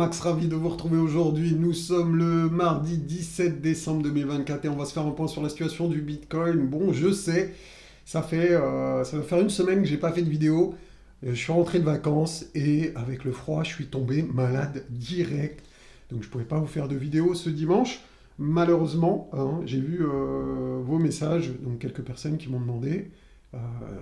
Famax, ravi de vous retrouver aujourd'hui. Nous sommes le mardi 17 décembre 2024 et on va se faire un point sur la situation du Bitcoin. Bon, je sais, ça va faire une semaine que j'ai pas fait de vidéo. Je suis rentré de vacances et avec le froid, je suis tombé malade direct. Donc je pouvais pas vous faire de vidéo ce dimanche. Malheureusement, hein, j'ai vu vos messages, donc quelques personnes qui m'ont demandé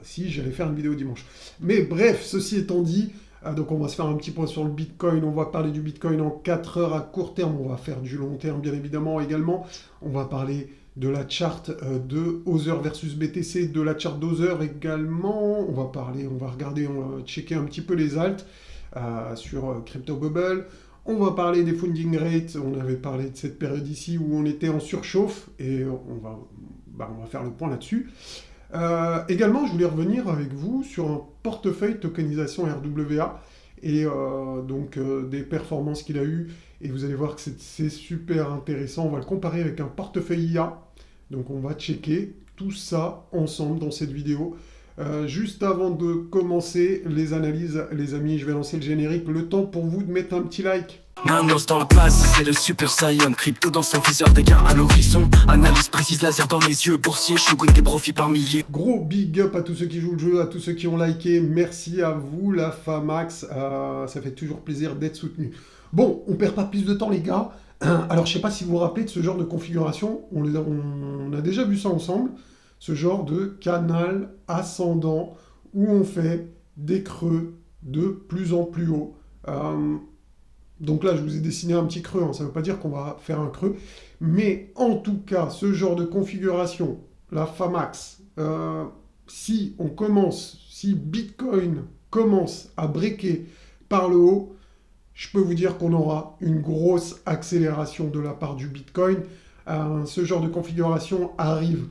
si j'allais faire une vidéo dimanche. Mais bref, ceci étant dit, donc on va se faire un petit point sur le Bitcoin, on va parler du Bitcoin en 4 heures à court terme, on va faire du long terme bien évidemment également, on va parler de la charte de Other versus BTC, de la charte d'Other également, on va regarder, on va checker un petit peu les alts sur Crypto Bubble, on va parler des funding rates, on avait parlé de cette période ici où on était en surchauffe et on va faire le point là-dessus. Également, je voulais revenir avec vous sur un portefeuille tokenisation RWA et des performances qu'il a eu. Et vous allez voir que c'est super intéressant. On va le comparer avec un portefeuille IA. Donc on va checker tout ça ensemble dans cette vidéo. Juste avant de commencer les analyses, les amis, je vais lancer le générique. Le temps pour vous de mettre un petit like. Manos dans la place, c'est le Super Saiyan. Crypto dans son viseur, des gains à l'horizon. Analyse précise, laser dans les yeux. Boursier, showing des profits par milliers. Gros big up à tous ceux qui jouent le jeu, à tous ceux qui ont liké. Merci à vous, la Famax. Ça fait toujours plaisir d'être soutenu. Bon, on perd pas plus de temps, les gars. Alors, je sais pas si vous vous rappelez de ce genre de configuration. On a déjà vu ça ensemble. Ce genre de canal ascendant où on fait des creux de plus en plus haut. Donc là, je vous ai dessiné un petit creux, hein. Ça ne veut pas dire qu'on va faire un creux. Mais en tout cas, ce genre de configuration, la Famax, si Bitcoin commence à breaker par le haut, je peux vous dire qu'on aura une grosse accélération de la part du Bitcoin. Ce genre de configuration arrive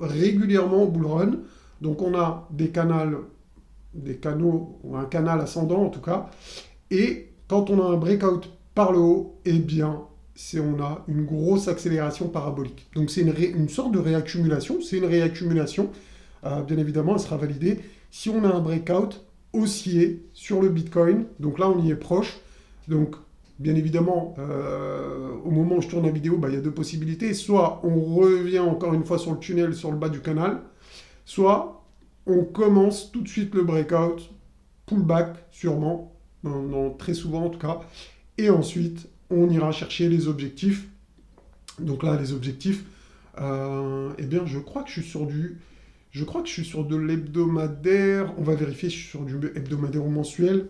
régulièrement au bull run. Donc on a des canaux, ou un canal ascendant en tout cas. Et quand on a un breakout par le haut, eh bien, on a une grosse accélération parabolique. Donc c'est une sorte de réaccumulation. C'est une réaccumulation. Bien évidemment, elle sera validée si on a un breakout haussier sur le Bitcoin. Donc là, on y est proche. Donc, bien évidemment, au moment où je tourne la vidéo, il y a deux possibilités. Soit on revient encore une fois sur le tunnel, sur le bas du canal. Soit on commence tout de suite le breakout, pullback sûrement, très souvent en tout cas. Et ensuite, on ira chercher les objectifs. Donc là, les objectifs, eh bien, je crois que je suis sur de l'hebdomadaire. On va vérifier, je suis sur du hebdomadaire ou mensuel.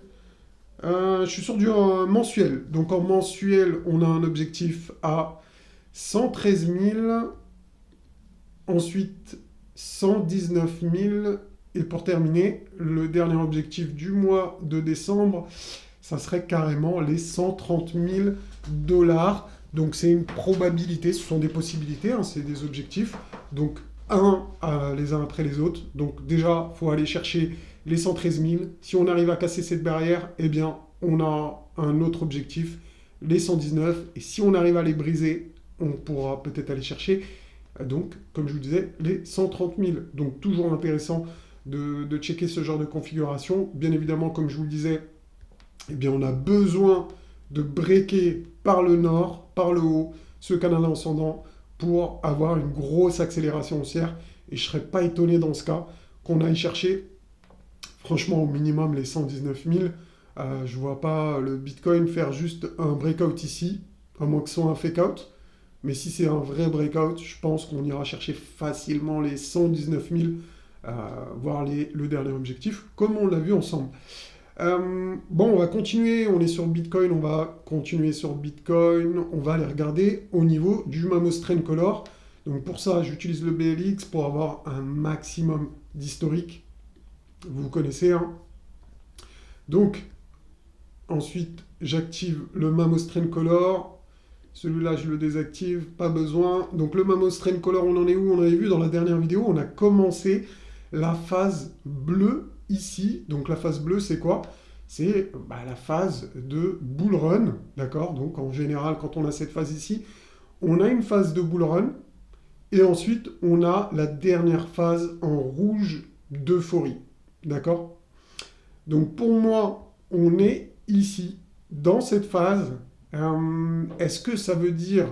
Je suis sur du mensuel. Donc en mensuel, on a un objectif à 113 000. Ensuite, 119 000. Et pour terminer, le dernier objectif du mois de décembre, ça serait carrément les 130 000 $. Donc c'est une probabilité, ce sont des possibilités, hein, c'est des objectifs. Donc les uns après les autres. Donc déjà, il faut aller chercher les 113 000. Si on arrive à casser cette barrière, eh bien, on a un autre objectif, les 119. Et si on arrive à les briser, on pourra peut-être aller chercher, donc, comme je vous disais, les 130 000. Donc toujours intéressant de checker ce genre de configuration. Bien évidemment, comme je vous le disais, eh bien, on a besoin de breaker par le nord, par le haut, ce canal ascendant pour avoir une grosse accélération haussière. Et je ne serais pas étonné dans ce cas qu'on aille chercher, franchement, au minimum les 119 000. Je ne vois pas le Bitcoin faire juste un breakout ici, à moins que ce soit un fake-out. Mais si c'est un vrai breakout, je pense qu'on ira chercher facilement les 119 000, voire le dernier objectif, comme on l'a vu ensemble. On va continuer, on est sur Bitcoin, on va continuer sur Bitcoin, on va aller regarder au niveau du Mamos Trend Color. Donc pour ça, j'utilise le BLX pour avoir un maximum d'historique. Vous connaissez, hein. Donc, ensuite, j'active le Mamos Trend Color. Celui-là, je le désactive, pas besoin. Donc le Mamos Trend Color, on en est où? On avait vu dans la dernière vidéo, on a commencé la phase bleue ici. Donc la phase bleue, c'est quoi? C'est la phase de bull run, d'accord? Donc en général, quand on a cette phase ici, on a une phase de bull run, et ensuite, on a la dernière phase en rouge d'euphorie, d'accord? Donc pour moi, on est ici, dans cette phase, est-ce que ça veut dire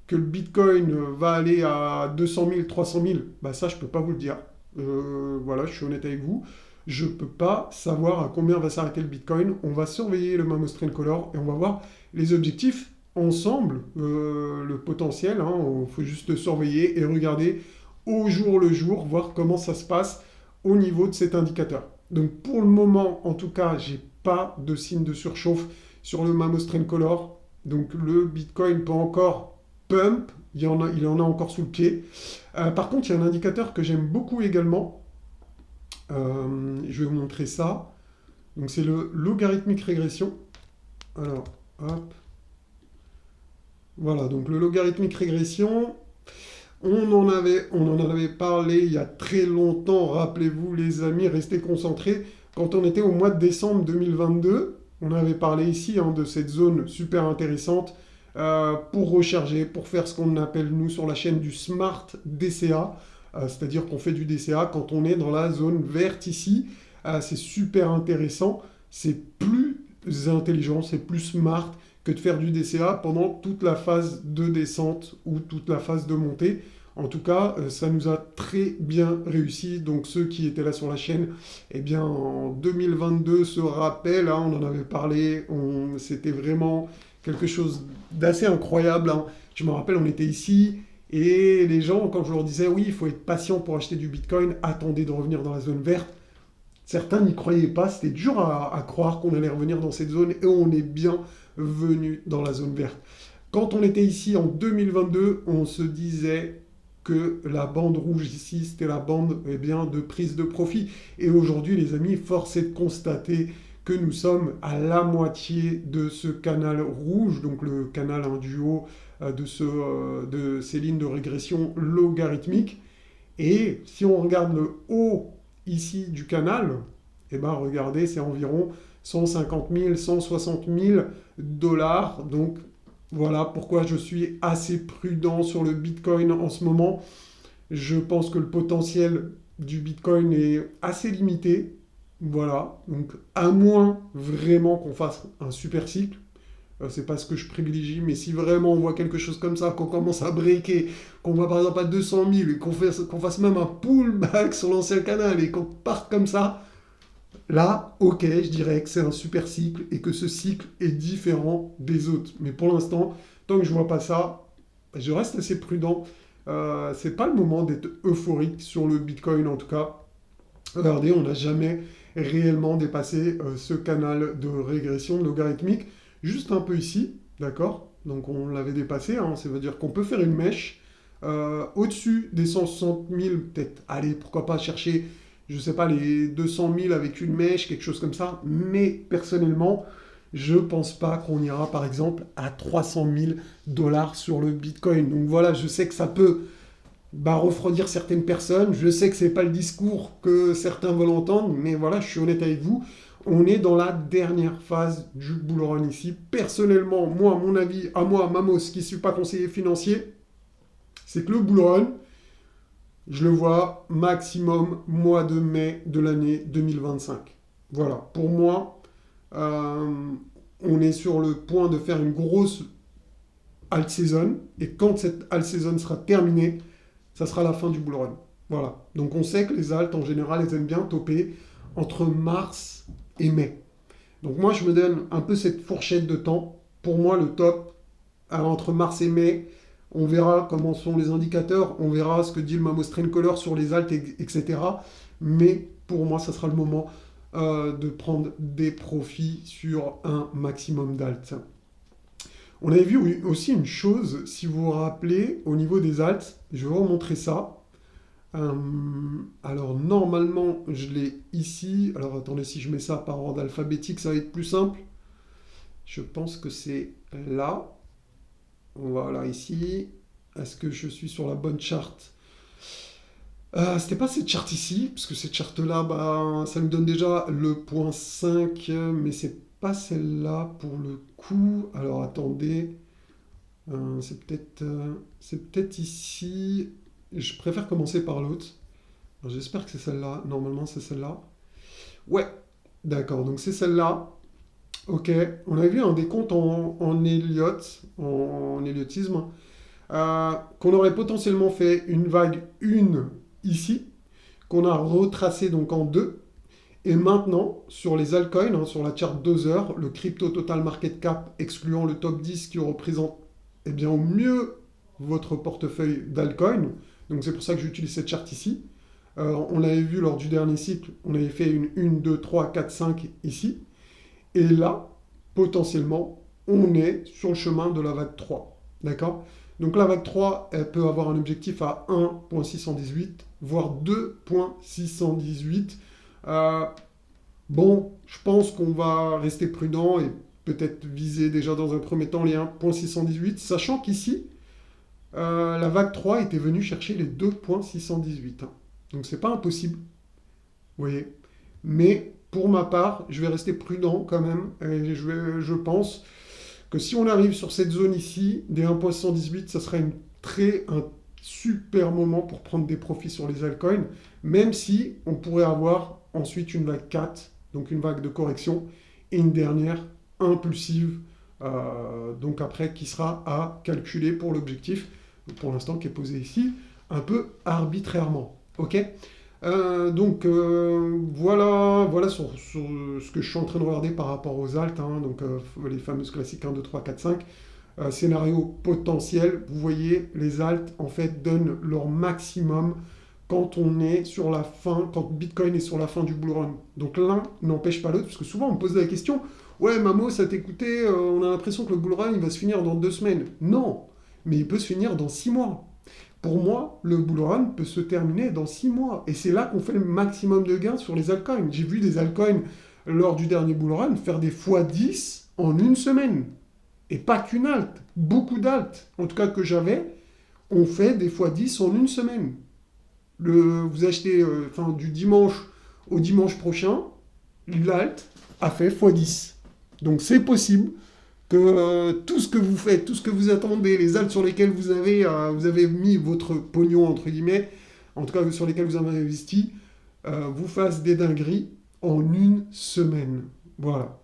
que le Bitcoin va aller à 200 000, 300 000? Bah ça, je peux pas vous le dire. Voilà, je suis honnête avec vous. Je peux pas savoir à combien va s'arrêter le Bitcoin. On va surveiller le Mammoth Train Color et on va voir les objectifs ensemble, le potentiel. Il faut juste le surveiller et regarder au jour le jour, voir comment ça se passe au niveau de cet indicateur. Donc pour le moment, en tout cas, j'ai pas de signe de surchauffe sur le Mammoth Train Color. Donc le Bitcoin peut encore pump, il en a encore sous le pied. Par contre, il y a un indicateur que j'aime beaucoup également. Je vais vous montrer ça. Donc c'est le logarithmique régression. Alors, hop. Voilà, donc le logarithmique régression, on en avait parlé il y a très longtemps, rappelez-vous les amis, restez concentrés. Quand on était au mois de décembre 2022, on avait parlé ici de cette zone super intéressante pour recharger, pour faire ce qu'on appelle nous sur la chaîne du Smart DCA, c'est-à-dire qu'on fait du DCA quand on est dans la zone verte ici. C'est super intéressant, c'est plus intelligent, c'est plus smart que de faire du DCA pendant toute la phase de descente ou toute la phase de montée. En tout cas, ça nous a très bien réussi. Donc ceux qui étaient là sur la chaîne, eh bien en 2022 se rappellent, on en avait parlé, c'était vraiment quelque chose d'assez incroyable. Je me rappelle, on était ici et les gens, quand je leur disais oui, il faut être patient pour acheter du Bitcoin, attendez de revenir dans la zone verte. Certains n'y croyaient pas, c'était dur à croire qu'on allait revenir dans cette zone et on est bien venu dans la zone verte. Quand on était ici en 2022, on se disait que la bande rouge ici, c'était la bande de prise de profit. Et aujourd'hui, les amis, force est de constater que nous sommes à la moitié de ce canal rouge, donc le canal du haut de ces lignes de régression logarithmique. Et si on regarde le haut ici du canal, regardez, c'est environ 150 000, 160 000 dollars. Donc voilà pourquoi je suis assez prudent sur le Bitcoin en ce moment. Je pense que le potentiel du Bitcoin est assez limité. Voilà, donc à moins vraiment qu'on fasse un super cycle, c'est pas ce que je privilégie, mais si vraiment on voit quelque chose comme ça, qu'on commence à breaker, qu'on va par exemple à 200 000 et qu'on fasse même un pullback sur l'ancien canal et qu'on parte comme ça, là, ok, je dirais que c'est un super cycle et que ce cycle est différent des autres. Mais pour l'instant, tant que je vois pas ça, je reste assez prudent. C'est pas le moment d'être euphorique sur le Bitcoin en tout cas. Regardez, on n'a jamais réellement dépassé ce canal de régression logarithmique, juste un peu ici, d'accord? Donc on l'avait dépassé, ça veut dire qu'on peut faire une mèche au-dessus des 160 000, peut-être, allez, pourquoi pas chercher, je sais pas, les 200 000 avec une mèche, quelque chose comme ça, mais personnellement, je pense pas qu'on ira par exemple à 300 000 dollars sur le Bitcoin. Donc voilà, je sais que ça peut refroidir certaines personnes. Je sais que c'est pas le discours que certains veulent entendre, mais voilà, je suis honnête avec vous. On est dans la dernière phase du bull run ici. Personnellement, moi, à mon avis, à moi, Mamos, qui ne suis pas conseiller financier, c'est que le bull run, je le vois maximum mois de mai de l'année 2025. Voilà, pour moi, on est sur le point de faire une grosse alt season, et quand cette alt season sera terminée, ça sera la fin du bull run. Voilà. Donc on sait que les alts, en général, elles aiment bien toper entre mars et mai. Donc moi, je me donne un peu cette fourchette de temps. Pour moi, le top, entre mars et mai, on verra comment sont les indicateurs, on verra ce que dit le Mammoth Train Color sur les alts, etc. Mais pour moi, ça sera le moment de prendre des profits sur un maximum d'alts. On avait vu aussi une chose, si vous vous rappelez, au niveau des alts, je vais vous montrer ça. Alors normalement, je l'ai ici. Alors attendez, si je mets ça par ordre alphabétique, ça va être plus simple. Je pense que c'est là. Voilà, ici. Est-ce que je suis sur la bonne charte? C'était pas cette charte ici, parce que cette charte-là, ça nous donne déjà le point 5, mais c'est pas celle-là pour le coup. Alors attendez, c'est peut-être ici. Je préfère commencer par l'autre. J'espère que c'est celle-là. Normalement, c'est celle-là. Ouais, d'accord. Donc c'est celle-là. Ok, on a vu un décompte en Elliott, en Elliotisme, qu'on aurait potentiellement fait une vague 1 ici, qu'on a retracé donc en 2. Et maintenant, sur les altcoins, hein, sur la charte 2 heures, le crypto total market cap, excluant le top 10 qui représente eh bien, au mieux votre portefeuille d'altcoins, donc c'est pour ça que j'utilise cette charte ici. On l'avait vu lors du dernier cycle, on avait fait une 1, 2, 3, 4, 5 ici. Et là, potentiellement, on est sur le chemin de la vague 3. D'accord? Donc la vague 3, elle peut avoir un objectif à 1.618, voire 2.618. Euh, bon, je pense qu'on va rester prudent et peut-être viser déjà dans un premier temps les 1.618, sachant qu'ici, la vague 3 était venue chercher les 2.618. Hein. Donc c'est pas impossible, vous voyez. Mais pour ma part, je vais rester prudent quand même. Et je pense que si on arrive sur cette zone ici, des 1.118, ça sera un super moment pour prendre des profits sur les altcoins, même si on pourrait avoir ensuite une vague 4, donc une vague de correction, et une dernière impulsive, donc après qui sera à calculer pour l'objectif, pour l'instant qui est posé ici, un peu arbitrairement. Ok? Voilà sur ce que je suis en train de regarder par rapport aux alts, hein, donc les fameuses classiques 1, 2, 3, 4, 5. Scénario potentiel, vous voyez, les alts en fait donnent leur maximum quand on est sur la fin, quand Bitcoin est sur la fin du bull run. Donc l'un n'empêche pas l'autre, parce que souvent on me pose la question, ouais Mamo, ça t'écoutait, on a l'impression que le bull run il va se finir dans 2 semaines. Non, mais il peut se finir dans 6 mois. Pour moi, le bull run peut se terminer dans 6 mois. Et c'est là qu'on fait le maximum de gains sur les altcoins. J'ai vu des altcoins lors du dernier bull run faire des x10 en 1 semaine. Et pas qu'une alt, beaucoup d'alts, en tout cas que j'avais, ont fait des x10 en 1 semaine. Vous achetez du dimanche au dimanche prochain, l'alt a fait x10. Donc c'est possible que tout ce que vous faites, tout ce que vous attendez, les alts sur lesquels vous avez mis votre pognon, entre guillemets, en tout cas sur lesquels vous avez investi, vous fassent des dingueries en 1 semaine. Voilà.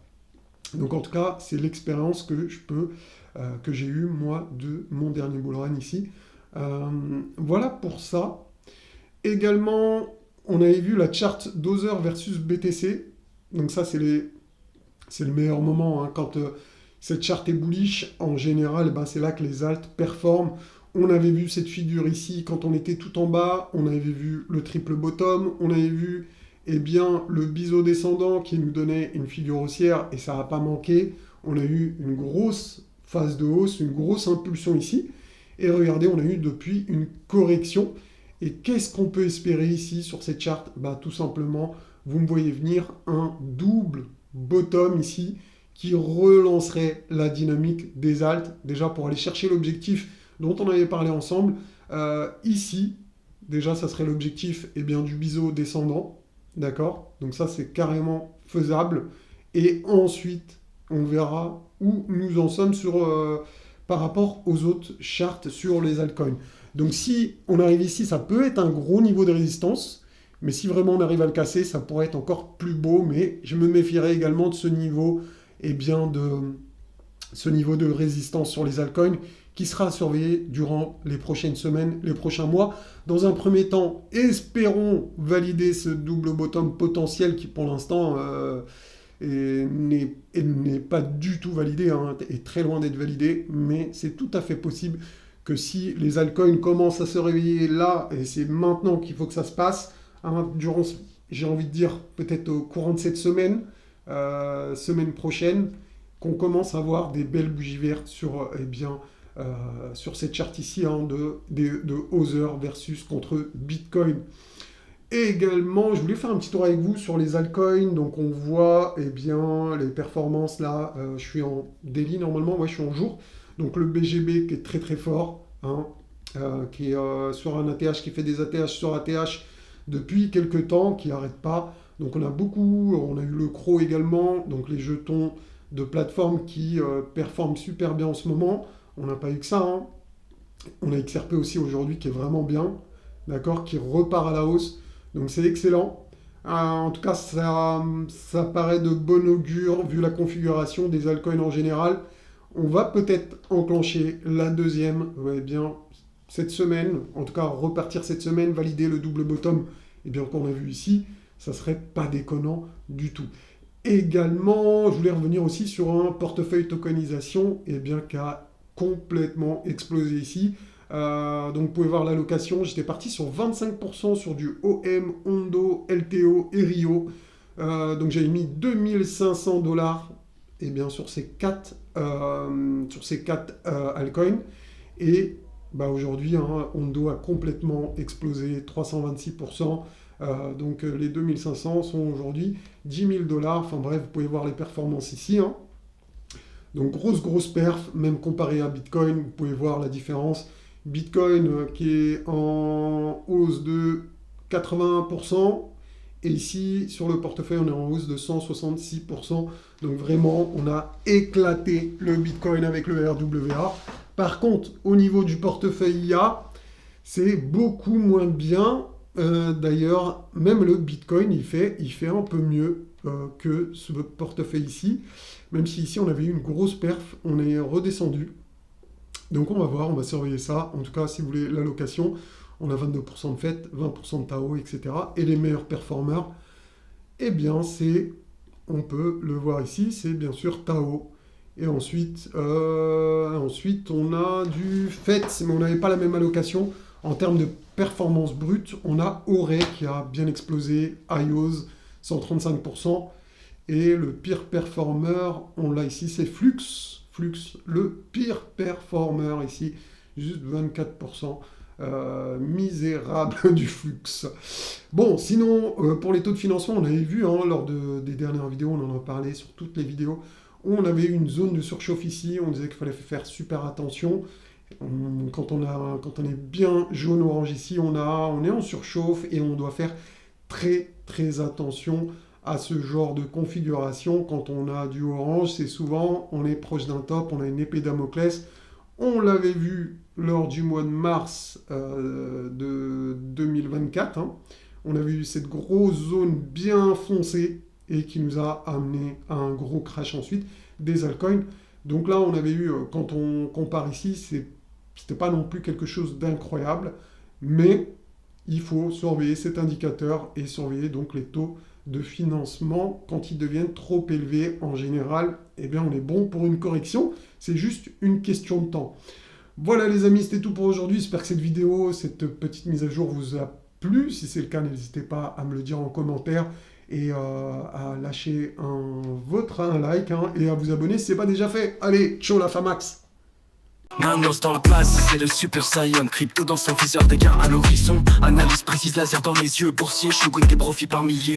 Donc en tout cas, c'est l'expérience que j'ai eue, moi, de mon dernier bull run ici. Voilà pour ça. Également, on avait vu la charte Dozer versus BTC. Donc ça, c'est le meilleur moment. Hein. Quand cette charte est bullish, en général, c'est là que les alts performent. On avait vu cette figure ici quand on était tout en bas. On avait vu le triple bottom. On avait vu le biseau descendant qui nous donnait une figure haussière. Et ça n'a pas manqué. On a eu une grosse phase de hausse, une grosse impulsion ici. Et regardez, on a eu depuis une correction. Et qu'est-ce qu'on peut espérer ici sur cette charte? Tout simplement, vous me voyez venir un double bottom ici qui relancerait la dynamique des alts, déjà pour aller chercher l'objectif dont on avait parlé ensemble. Ici, déjà, ça serait l'objectif du biseau descendant, d'accord? Donc ça, c'est carrément faisable. Et ensuite, on verra où nous en sommes par rapport aux autres chartes sur les altcoins. Donc si on arrive ici, ça peut être un gros niveau de résistance, mais si vraiment on arrive à le casser, ça pourrait être encore plus beau, mais je me méfierais également de ce niveau, de résistance sur les altcoins qui sera surveillé durant les prochaines semaines, les prochains mois. Dans un premier temps, espérons valider ce double bottom potentiel qui pour l'instant n'est pas du tout validé, hein, est très loin d'être validé, mais c'est tout à fait possible que si les altcoins commencent à se réveiller là, et c'est maintenant qu'il faut que ça se passe, hein, j'ai envie de dire, peut-être au courant de cette semaine prochaine, qu'on commence à voir des belles bougies vertes sur cette charte ici, hein, de Other versus contre Bitcoin. Et également, je voulais faire un petit tour avec vous sur les altcoins. Donc on voit les performances là, je suis en daily normalement, moi je suis en jour. Donc le BGB qui est très très fort, hein, qui est sur un ATH, qui fait des ATH sur ATH depuis quelques temps, qui n'arrête pas. Donc on a eu le CRO également, donc les jetons de plateforme qui performent super bien en ce moment. On n'a pas eu que ça, hein. On a XRP aussi aujourd'hui qui est vraiment bien, d'accord, qui repart à la hausse. Donc c'est excellent. En tout cas, ça paraît de bon augure vu la configuration des altcoins en général. On va peut-être enclencher la deuxième, ouais, bien, cette semaine, en tout cas repartir cette semaine, valider le double bottom, et bien qu'on a vu ici, ça serait pas déconnant du tout. Également, je voulais revenir aussi sur un portefeuille tokenisation, et bien qui a complètement explosé ici. Donc vous pouvez voir l'allocation, j'étais parti sur 25% sur du OM, Ondo, LTO et Rio. Donc j'avais mis 2500 $, et bien sur ces 4 altcoins. Et bah, aujourd'hui, hein, Ondo a complètement explosé, 326%. Donc les 2500 sont aujourd'hui 10 000 $. Enfin bref, vous pouvez voir les performances ici. Hein. Donc grosse perf, même comparé à Bitcoin, vous pouvez voir la différence. Bitcoin qui est en hausse de 81%. Et ici, sur le portefeuille, on est en hausse de 166%. Donc vraiment, on a éclaté le Bitcoin avec le RWA. Par contre, au niveau du portefeuille IA, c'est beaucoup moins bien. D'ailleurs, même le Bitcoin, il fait un peu mieux que ce portefeuille ici. Même si ici, on avait eu une grosse perf, on est redescendu. Donc on va voir, on va surveiller ça. En tout cas, si vous voulez l'allocation, on a 22% de FET, 20% de Tao, etc. Et les meilleurs performeurs, eh bien, on peut le voir ici, c'est bien sûr Tao. Et ensuite, on a du FET, mais on n'avait pas la même allocation. En termes de performance brute, on a Ore qui a bien explosé, IOS, 135%. Et le pire performeur, on l'a ici, c'est Flux, le pire performeur ici, juste 24%. Misérable du Flux. Bon, sinon, pour les taux de financement, on avait vu, hein, lors des dernières vidéos, on en a parlé sur toutes les vidéos, on avait eu une zone de surchauffe ici, on disait qu'il fallait faire super attention. Quand on est bien jaune-orange ici, on est en surchauffe et on doit faire très attention à ce genre de configuration. Quand on a du orange, c'est souvent, on est proche d'un top, on a une épée Damoclès. On l'avait vu lors du mois de mars de 2024. Hein. On a vu cette grosse zone bien foncée et qui nous a amené à un gros crash ensuite des altcoins. Donc là, on avait eu, quand on compare ici, c'était pas non plus quelque chose d'incroyable, mais il faut surveiller cet indicateur et surveiller donc les taux de financement quand ils deviennent trop élevés. En général, eh bien, on est bon pour une correction. C'est juste une question de temps. Voilà les amis, c'était tout pour aujourd'hui. J'espère que cette vidéo, cette petite mise à jour vous a plu. Si c'est le cas, n'hésitez pas à me le dire en commentaire et à lâcher un like, hein, et à vous abonner si ce n'est pas déjà fait. Allez, ciao la Famax! Nanos dans la place, c'est le Super Saiyan. Crypto dans son viseur, des gains à l'horizon. Analyse précise, laser dans les yeux. Boursier, shogun, des profits par milliers.